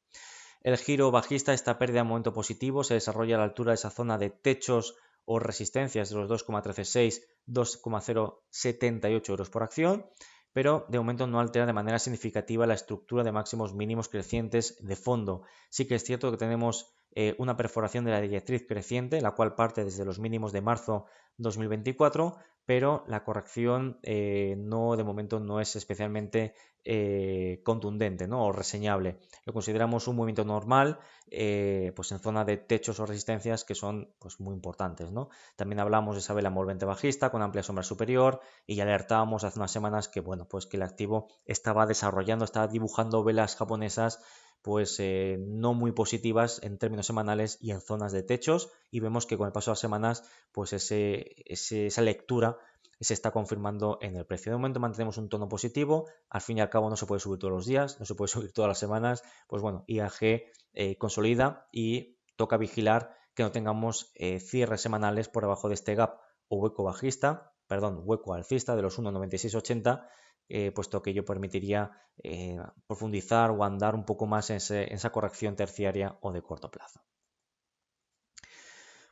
El giro bajista, esta pérdida de momento positivo, se desarrolla a la altura de esa zona de techos o resistencias de los 2,136, 2,078 euros por acción. pero de momento no altera de manera significativa la estructura de máximos mínimos crecientes de fondo. Sí que es cierto que tenemos una perforación de la directriz creciente, la cual parte desde los mínimos de marzo 2024, pero la corrección no, de momento no es especialmente contundente, ¿no? O reseñable. Lo consideramos un movimiento normal, pues en zona de techos o resistencias que son pues, muy importantes, ¿no? También hablamos de esa vela envolvente bajista con amplia sombra superior y ya alertábamos hace unas semanas que, bueno, pues que el activo estaba dibujando velas japonesas pues no muy positivas en términos semanales y en zonas de techos, y vemos que con el paso de las semanas pues esa lectura se está confirmando en el precio. De momento mantenemos un tono positivo, al fin y al cabo no se puede subir todos los días, no se puede subir todas las semanas, pues bueno, IAG consolida y toca vigilar que no tengamos cierres semanales por debajo de este gap o hueco alcista de los 1,9680, puesto que ello permitiría profundizar o andar un poco más en esa corrección terciaria o de corto plazo.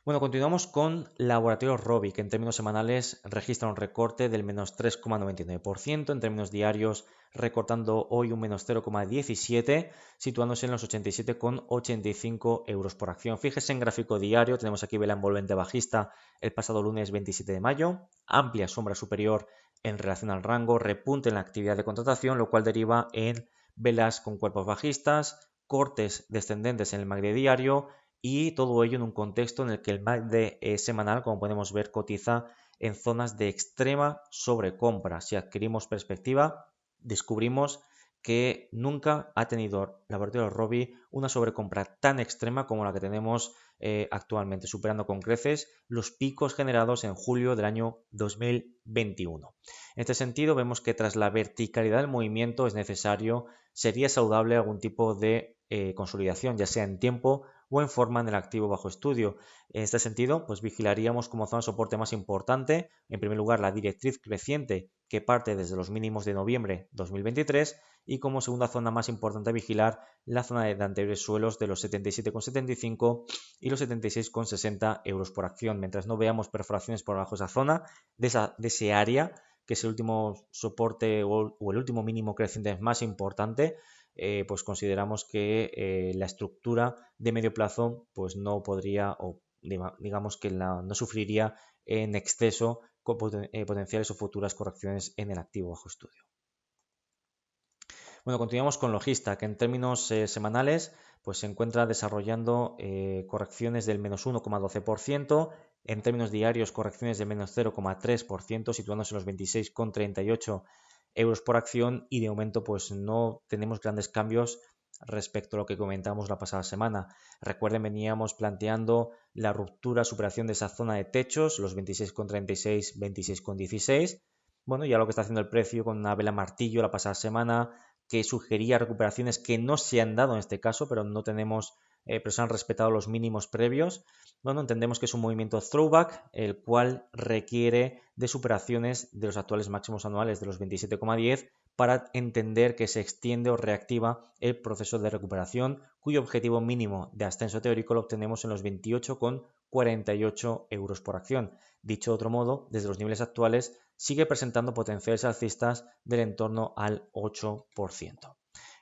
Bueno, continuamos con Laboratorios Robi, que en términos semanales registra un recorte del menos 3,99%, en términos diarios recortando hoy un menos 0,17, situándose en los 87,85 euros por acción. Fíjese en gráfico diario, tenemos aquí vela envolvente bajista el pasado lunes 27 de mayo, amplia sombra superior en relación al rango, repunte en la actividad de contratación, lo cual deriva en velas con cuerpos bajistas, cortes descendentes en el MACD diario, y todo ello en un contexto en el que el MACD semanal, como podemos ver, cotiza en zonas de extrema sobrecompra. Si adquirimos perspectiva, descubrimos que nunca ha tenido Laboratorio Robi una sobrecompra tan extrema como la que tenemos actualmente, superando con creces los picos generados en julio del año 2021. En este sentido, vemos que tras la verticalidad del movimiento sería saludable algún tipo de consolidación, ya sea en tiempo o en forma en el activo bajo estudio. En este sentido, pues vigilaríamos como zona de soporte más importante, en primer lugar, la directriz creciente que parte desde los mínimos de noviembre 2023, y como segunda zona más importante a vigilar la zona de anteriores suelos de los 77,75 y los 76,60 euros por acción. Mientras no veamos perforaciones por debajo de esa zona, de ese área, que es el último soporte o el último mínimo creciente más importante, pues consideramos que la estructura de medio plazo pues no podría, o digamos que no sufriría en exceso con potenciales o futuras correcciones en el activo bajo estudio. Bueno, continuamos con Logista, que en términos semanales pues se encuentra desarrollando correcciones del menos 1,12%, en términos diarios correcciones del menos 0,3%, situándose en los 26,38 euros por acción, y de momento pues no tenemos grandes cambios respecto a lo que comentamos la pasada semana. Recuerden, veníamos planteando la ruptura, superación de esa zona de techos, los 26,36, 26,16. Bueno, ya lo que está haciendo el precio con una vela martillo la pasada semana, que sugería recuperaciones que no se han dado en este caso, pero no tenemos, pero se han respetado los mínimos previos. Bueno, entendemos que es un movimiento throwback, el cual requiere de superaciones de los actuales máximos anuales de los 27,10 para entender que se extiende o reactiva el proceso de recuperación, cuyo objetivo mínimo de ascenso teórico lo obtenemos en los 28,48 euros por acción. Dicho de otro modo, desde los niveles actuales sigue presentando potenciales alcistas del entorno al 8%.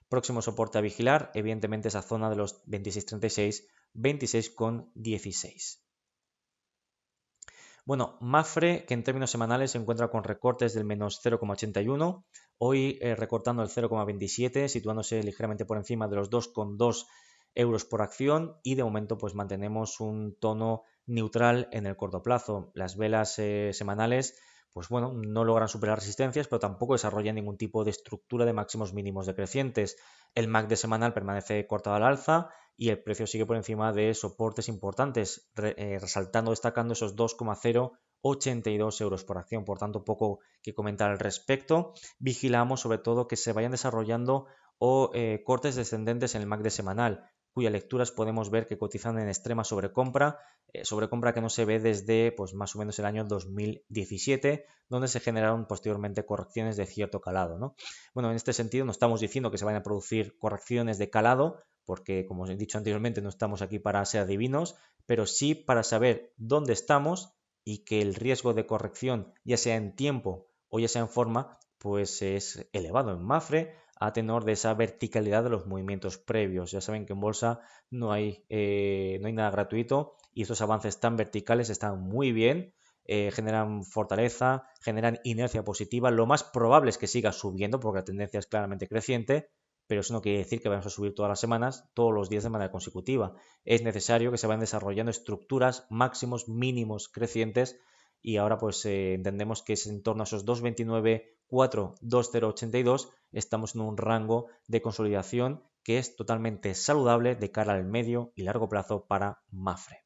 Próximo soporte a vigilar, evidentemente, esa zona de los 26,36, 26,16. Bueno, Mafre, que en términos semanales se encuentra con recortes del menos 0,81, hoy recortando el 0,27, situándose ligeramente por encima de los 2,2 euros por acción, y de momento pues mantenemos un tono neutral en el corto plazo. Las velas semanales pues bueno, no logran superar resistencias, pero tampoco desarrollan ningún tipo de estructura de máximos mínimos decrecientes. El MACD semanal permanece cortado al alza y el precio sigue por encima de soportes importantes, destacando esos 2,082 euros por acción. Por tanto, poco que comentar al respecto. Vigilamos sobre todo que se vayan desarrollando cortes descendentes en el MACD semanal, cuyas lecturas podemos ver que cotizan en extrema sobrecompra que no se ve desde pues, más o menos el año 2017, donde se generaron posteriormente correcciones de cierto calado, ¿no? Bueno, en este sentido no estamos diciendo que se vayan a producir correcciones de calado, porque como os he dicho anteriormente no estamos aquí para ser adivinos, pero sí para saber dónde estamos y que el riesgo de corrección, ya sea en tiempo o ya sea en forma, pues es elevado en Mafre a tenor de esa verticalidad de los movimientos previos. Ya saben que en bolsa no hay nada gratuito y estos avances tan verticales están muy bien, generan fortaleza, generan inercia positiva. Lo más probable es que siga subiendo porque la tendencia es claramente creciente, pero eso no quiere decir que vamos a subir todas las semanas, todos los días de manera consecutiva. Es necesario que se vayan desarrollando estructuras máximos, mínimos crecientes y ahora pues entendemos que es en torno a esos 2.29.4, 2.082, estamos en un rango de consolidación que es totalmente saludable de cara al medio y largo plazo para Mafre.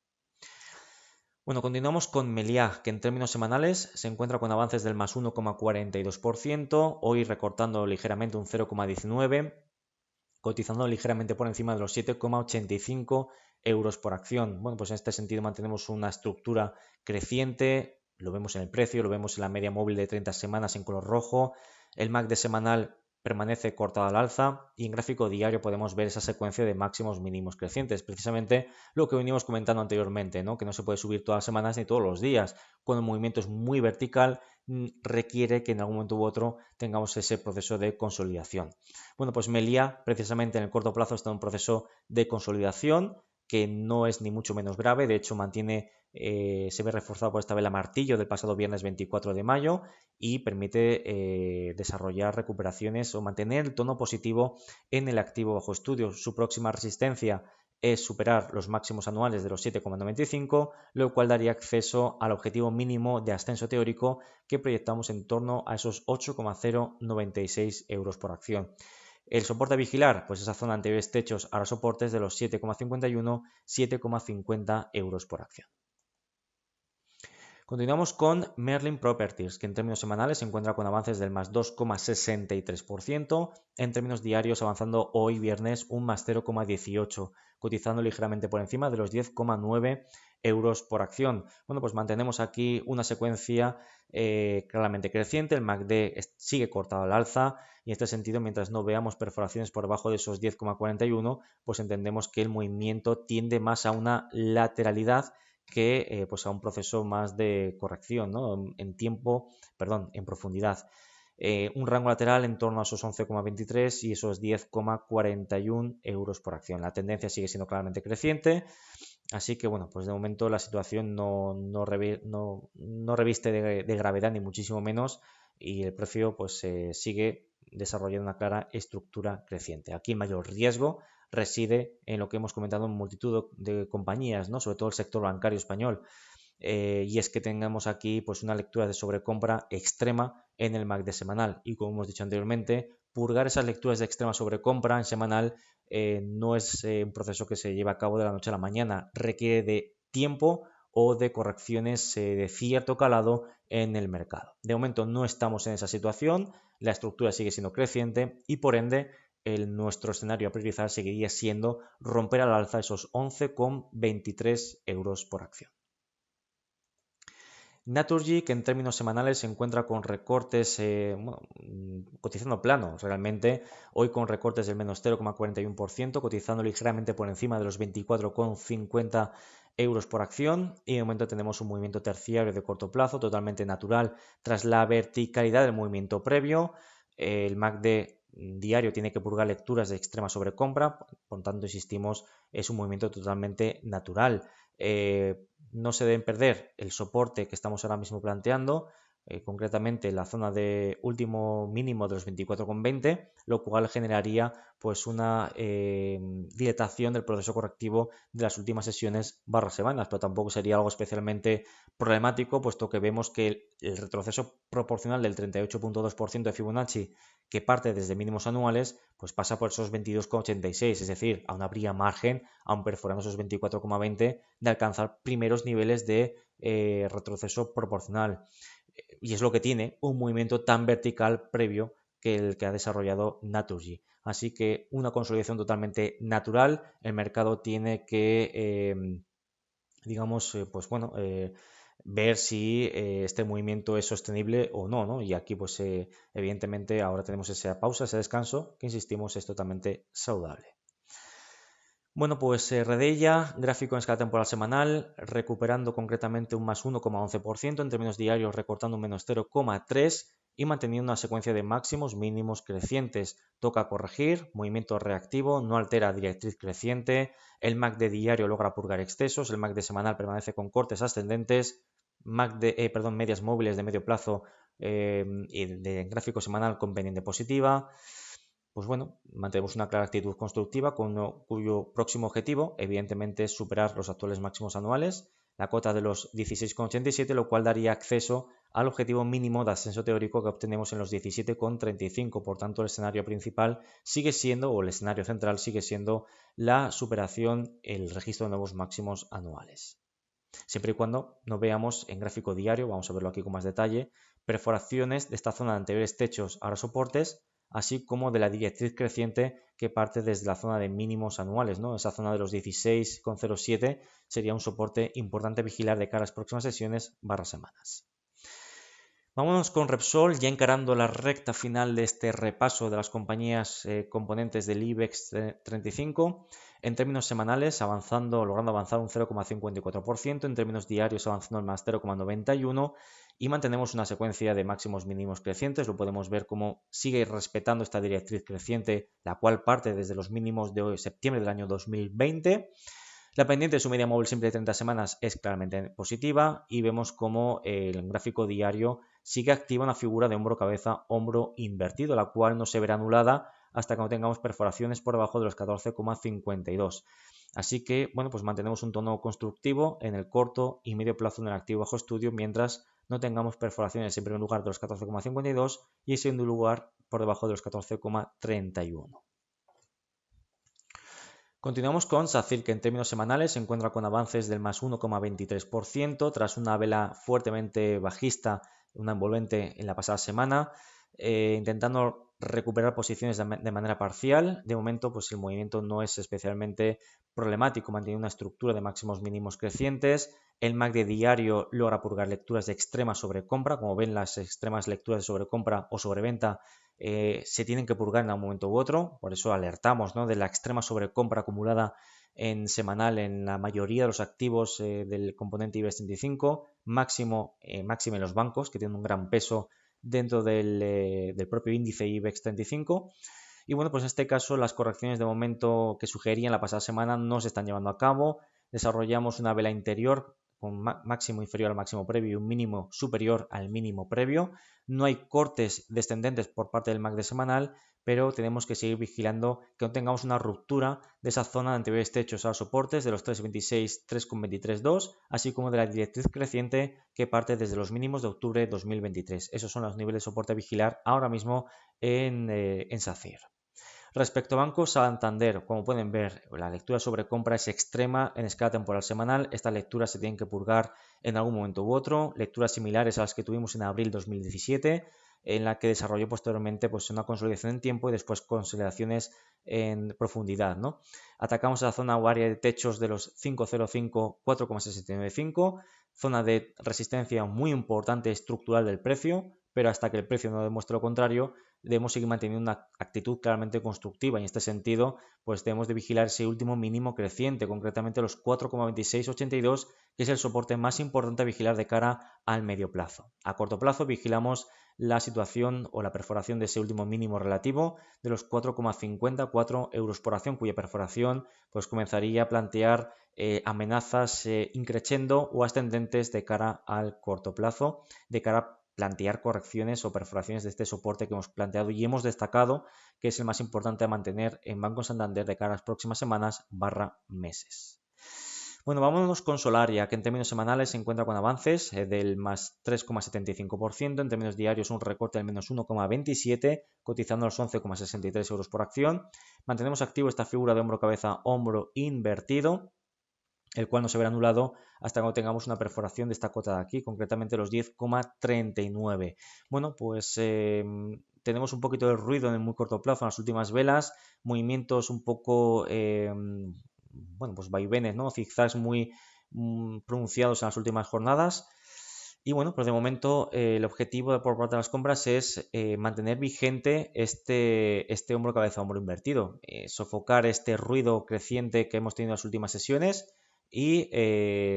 Bueno, continuamos con Meliá, que en términos semanales se encuentra con avances del más 1,42%, hoy recortando ligeramente un 0,19%, cotizando ligeramente por encima de los 7,85 euros por acción. Bueno, pues en este sentido mantenemos una estructura creciente, lo vemos en el precio, lo vemos en la media móvil de 30 semanas en color rojo, el MACD semanal permanece cortado al alza y en gráfico diario podemos ver esa secuencia de máximos mínimos crecientes, precisamente lo que venimos comentando anteriormente, ¿no? Que no se puede subir todas las semanas ni todos los días, cuando el movimiento es muy vertical requiere que en algún momento u otro tengamos ese proceso de consolidación. Bueno, pues Meliá precisamente en el corto plazo está en un proceso de consolidación que no es ni mucho menos grave, de hecho se ve reforzado por esta vela martillo del pasado viernes 24 de mayo y permite desarrollar recuperaciones o mantener el tono positivo en el activo bajo estudio. Su próxima resistencia es superar los máximos anuales de los 7,95, lo cual daría acceso al objetivo mínimo de ascenso teórico que proyectamos en torno a esos 8,096 euros por acción. El soporte a vigilar, pues esa zona anteriores techos a los soportes de los 7,51, 7,50 euros por acción. Continuamos con Merlin Properties, que en términos semanales se encuentra con avances del más 2,63%, en términos diarios avanzando hoy viernes un más 0,18%, cotizando ligeramente por encima de los 10,9 euros por acción. Bueno, pues mantenemos aquí una secuencia claramente creciente, el MACD sigue cortado al alza y en este sentido, mientras no veamos perforaciones por debajo de esos 10,41, pues entendemos que el movimiento tiende más a una lateralidad que pues a un proceso más de corrección, ¿no? En profundidad. Un rango lateral en torno a esos 11,23 y esos 10,41 euros por acción. La tendencia sigue siendo claramente creciente, así que bueno, pues de momento la situación no reviste de gravedad ni muchísimo menos y el precio pues sigue desarrollando una clara estructura creciente. Aquí el mayor riesgo reside en lo que hemos comentado en multitud de compañías, ¿no? Sobre todo el sector bancario español. Y es que tengamos aquí pues una lectura de sobrecompra extrema en el MACD semanal y como hemos dicho anteriormente, purgar esas lecturas de extrema sobrecompra en semanal no es un proceso que se lleva a cabo de la noche a la mañana, requiere de tiempo o de correcciones de cierto calado en el mercado. De momento no estamos en esa situación, la estructura sigue siendo creciente y por ende nuestro escenario a priorizar seguiría siendo romper al alza esos 11,23 euros por acción. Naturgy, que en términos semanales se encuentra con recortes, cotizando plano realmente, hoy con recortes del menos 0,41%, cotizando ligeramente por encima de los 24,50 euros por acción y de momento tenemos un movimiento terciario de corto plazo totalmente natural tras la verticalidad del movimiento previo. El MACD diario tiene que purgar lecturas de extrema sobrecompra, por tanto insistimos, es un movimiento totalmente natural. No se deben perder el soporte que estamos ahora mismo planteando, concretamente la zona de último mínimo de los 24,20, lo cual generaría pues una dilatación del proceso correctivo de las últimas sesiones / semanas, pero tampoco sería algo especialmente problemático, puesto que vemos que el retroceso proporcional del 38,2% de Fibonacci que parte desde mínimos anuales, pues pasa por esos 22,86, es decir, aún habría margen, aún perforando esos 24,20, de alcanzar primeros niveles de retroceso proporcional. Y es lo que tiene un movimiento tan vertical previo que el que ha desarrollado Naturgy. Así que una consolidación totalmente natural, el mercado tiene que, ver si este movimiento es sostenible o no, ¿no? Y aquí, pues, evidentemente, ahora tenemos esa pausa, ese descanso, que insistimos es totalmente saludable. Bueno, pues Redeia, gráfico en escala temporal semanal, recuperando concretamente un más 1,11%, en términos diarios recortando un menos 0,3%, y manteniendo una secuencia de máximos mínimos crecientes. Toca corregir, movimiento reactivo, no altera directriz creciente, el MACD diario logra purgar excesos, el MACD semanal permanece con cortes ascendentes, medias móviles de medio plazo y de gráfico semanal con pendiente positiva. Pues bueno, mantenemos una clara actitud constructiva cuyo próximo objetivo, evidentemente, es superar los actuales máximos anuales, la cota de los 16,87, lo cual daría acceso al objetivo mínimo de ascenso teórico que obtenemos en los 17,35. Por tanto, el escenario principal sigue siendo, o el escenario central sigue siendo, la superación, el registro de nuevos máximos anuales. Siempre y cuando no veamos en gráfico diario, vamos a verlo aquí con más detalle, perforaciones de esta zona de anteriores techos ahora soportes, así como de la directriz creciente que parte desde la zona de mínimos anuales, ¿no? Esa zona de los 16,07 sería un soporte importante a vigilar de cara a las próximas sesiones / semanas. Vámonos con Repsol, ya encarando la recta final de este repaso de las compañías componentes del IBEX 35. En términos semanales, logrando avanzar un 0,54%, en términos diarios avanzando el más 0,91% y mantenemos una secuencia de máximos mínimos crecientes. Lo podemos ver como sigue respetando esta directriz creciente, la cual parte desde los mínimos de septiembre del año 2020. La pendiente de su media móvil simple de 30 semanas es claramente positiva y vemos como el gráfico diario sigue activa una figura de hombro-cabeza-hombro invertido, la cual no se verá anulada hasta que no tengamos perforaciones por debajo de los 14,52. Así que, bueno, pues mantenemos un tono constructivo en el corto y medio plazo en el activo bajo estudio mientras no tengamos perforaciones en primer lugar de los 14,52 y en segundo lugar por debajo de los 14,31. Continuamos con SACIR, que en términos semanales se encuentra con avances del más 1,23% tras una vela fuertemente bajista, una envolvente en la pasada semana, intentando recuperar posiciones de manera parcial. De momento, pues el movimiento no es especialmente problemático, mantiene una estructura de máximos mínimos crecientes. El MACD diario logra purgar lecturas de extrema sobrecompra. Como ven, las extremas lecturas de sobrecompra o sobreventa se tienen que purgar en un momento u otro, por eso alertamos, ¿no?, de la extrema sobrecompra acumulada en semanal en la mayoría de los activos del componente IBEX 35, máximo en los bancos, que tienen un gran peso dentro del propio índice IBEX 35. Y bueno, pues en este caso las correcciones de momento que sugerían la pasada semana no se están llevando a cabo. Desarrollamos una vela interior con máximo inferior al máximo previo y un mínimo superior al mínimo previo. No hay cortes descendentes por parte del MACD semanal, pero tenemos que seguir vigilando que no tengamos una ruptura de esa zona de anteriores techos a los soportes de los 3,26, 3,232, así como de la directriz creciente que parte desde los mínimos de octubre de 2023. Esos son los niveles de soporte a vigilar ahora mismo en SACIR. Respecto a Banco Santander, como pueden ver, la lectura sobre compra es extrema en escala temporal semanal. Estas lecturas se tienen que purgar en algún momento u otro. Lecturas similares a las que tuvimos en abril 2017, en la que desarrolló posteriormente pues, una consolidación en tiempo y después consolidaciones en profundidad, ¿no? Atacamos a la zona o área de techos de los 5,05, 4,695, zona de resistencia muy importante estructural del precio, pero hasta que el precio no demuestre lo contrario, debemos seguir manteniendo una actitud claramente constructiva. Y en este sentido, pues debemos de vigilar ese último mínimo creciente, concretamente los 4,2682, que es el soporte más importante a vigilar de cara al medio plazo. A corto plazo vigilamos la situación o la perforación de ese último mínimo relativo de los 4,54 euros por acción, cuya perforación pues comenzaría a plantear amenazas increciendo o ascendentes de cara al corto plazo, de cara a plantear correcciones o perforaciones de este soporte que hemos planteado y hemos destacado que es el más importante a mantener en Banco Santander de cara a las próximas semanas / meses. Bueno, vámonos con Solaria, que en términos semanales se encuentra con avances del más 3,75%, en términos diarios un recorte del menos 1,27, cotizando a los 11,63 euros por acción. Mantenemos activo esta figura de hombro-cabeza-hombro invertido, el cual no se verá anulado hasta que no tengamos una perforación de esta cota de aquí, concretamente los 10,39. Bueno, pues tenemos un poquito de ruido en el muy corto plazo en las últimas velas, movimientos un poco, bueno, pues vaivenes, ¿no? Zigzags muy pronunciados en las últimas jornadas. Y bueno, pues de momento el objetivo por parte de las compras es mantener vigente este hombro cabeza hombro invertido, sofocar este ruido creciente que hemos tenido en las últimas sesiones y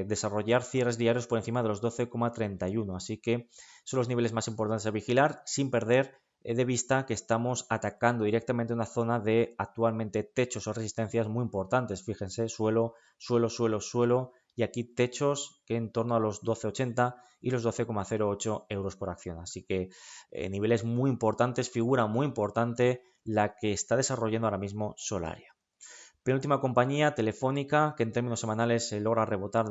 desarrollar cierres diarios por encima de los 12,31. Así que son los niveles más importantes a vigilar sin perder de vista que estamos atacando directamente una zona de actualmente techos o resistencias muy importantes. Fíjense, suelo, suelo, suelo, suelo y aquí techos que en torno a los 12,80 y los 12,08 euros por acción. Así que niveles muy importantes, figura muy importante la que está desarrollando ahora mismo Solaria. Penúltima compañía, Telefónica, que en términos semanales se logra rebotar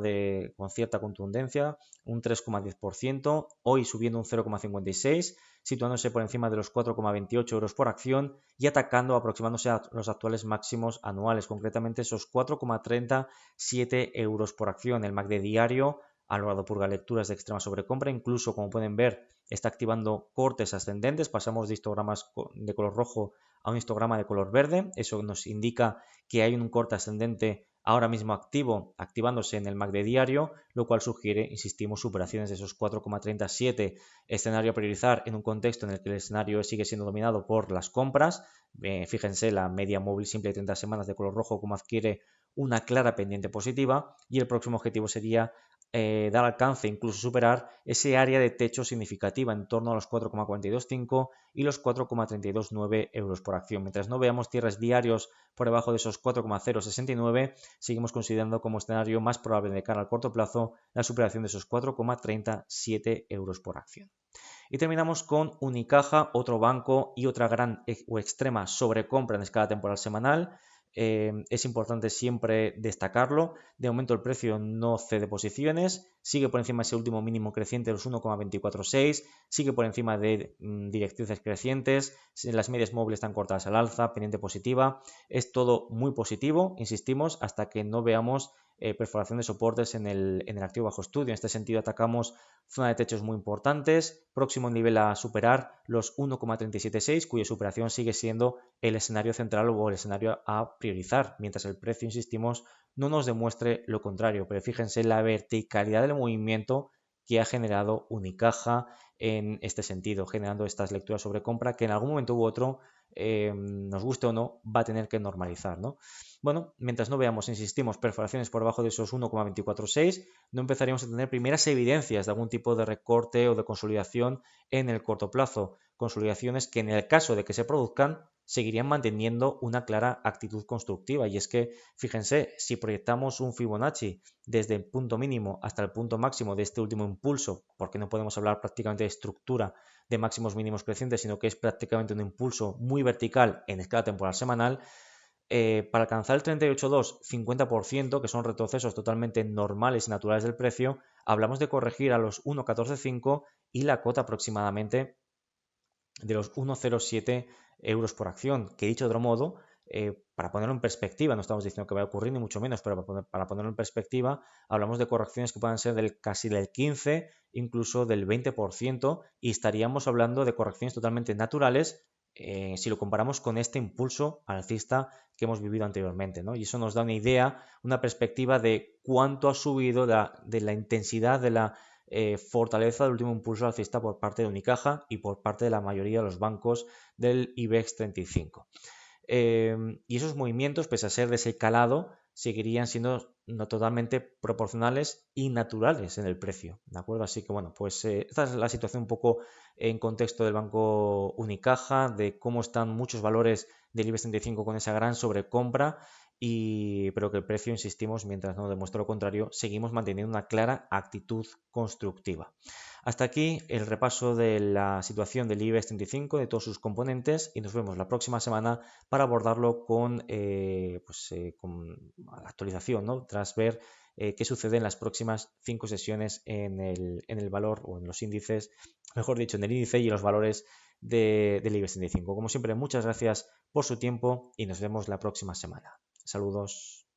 con cierta contundencia, un 3,10%, hoy subiendo un 0,56%, situándose por encima de los 4,28 euros por acción y atacando, aproximándose a los actuales máximos anuales, concretamente esos 4,37 euros por acción. El MACD diario ha logrado purgar lecturas de extrema sobrecompra, incluso como pueden ver está activando cortes ascendentes, pasamos de histogramas de color rojo a un histograma de color verde, eso nos indica que hay un corte ascendente ahora mismo activándose en el MACD diario, lo cual sugiere, insistimos, superaciones de esos 4,37, escenario a priorizar en un contexto en el que el escenario sigue siendo dominado por las compras. Fíjense la media móvil simple de 30 semanas de color rojo como adquiere una clara pendiente positiva y el próximo objetivo sería dar alcance, incluso superar ese área de techo significativa en torno a los 4,425 y los 4,329 euros por acción. Mientras no veamos cierres diarios por debajo de esos 4,069, seguimos considerando como escenario más probable de cara al corto plazo la superación de esos 4,37 euros por acción. Y terminamos con Unicaja, otro banco y otra gran o extrema sobrecompra en escala temporal semanal. Es importante siempre destacarlo. De momento el precio no cede posiciones, sigue por encima de ese último mínimo creciente de los 1,246, sigue por encima de directrices crecientes, las medias móviles están cortadas al alza, pendiente positiva. Es todo muy positivo, insistimos, hasta que no veamos perforación de soportes en el activo bajo estudio. En este sentido atacamos zona de techos muy importantes, próximo nivel a superar los 1,376, cuya superación sigue siendo el escenario central o el escenario a priorizar, mientras el precio, insistimos, no nos demuestre lo contrario. Pero fíjense la verticalidad del movimiento que ha generado Unicaja en este sentido, generando estas lecturas sobre compra que en algún momento u otro, nos guste o no, va a tener que normalizar, ¿no? Bueno, mientras no veamos, insistimos, perforaciones por debajo de esos 1,246, no empezaríamos a tener primeras evidencias de algún tipo de recorte o de consolidación en el corto plazo. Consolidaciones que en el caso de que se produzcan seguirían manteniendo una clara actitud constructiva. Y es que, fíjense, si proyectamos un Fibonacci desde el punto mínimo hasta el punto máximo de este último impulso, porque no podemos hablar prácticamente de estructura de máximos mínimos crecientes, sino que es prácticamente un impulso muy vertical en escala temporal semanal, para alcanzar el 38,2, 50%, que son retrocesos totalmente normales y naturales del precio, hablamos de corregir a los 1,145 y la cota aproximadamente de los 1,07 euros por acción, que dicho de otro modo, para ponerlo en perspectiva, no estamos diciendo que vaya a ocurrir ni mucho menos, pero para ponerlo en perspectiva, hablamos de correcciones que puedan ser casi del 15, incluso del 20%, y estaríamos hablando de correcciones totalmente naturales si lo comparamos con este impulso alcista que hemos vivido anteriormente, ¿no? Y eso nos da una idea, una perspectiva de cuánto ha subido de la intensidad de la fortaleza del último impulso alcista por parte de Unicaja y por parte de la mayoría de los bancos del IBEX 35. Y esos movimientos, pese a ser de ese calado, seguirían siendo no totalmente proporcionales y naturales en el precio, ¿de acuerdo? Así que bueno, pues esta es la situación un poco en contexto del banco Unicaja, de cómo están muchos valores del IBEX 35 con esa gran sobrecompra, pero que el precio, insistimos, mientras no demuestre lo contrario, seguimos manteniendo una clara actitud constructiva. Hasta aquí el repaso de la situación del IBEX 35, de todos sus componentes, y nos vemos la próxima semana para abordarlo con actualización, ¿no? Tras ver qué sucede en las próximas 5 sesiones en el valor o en los índices, mejor dicho, en el índice y en los valores del IBEX 35. Como siempre, muchas gracias por su tiempo y nos vemos la próxima semana. Saludos.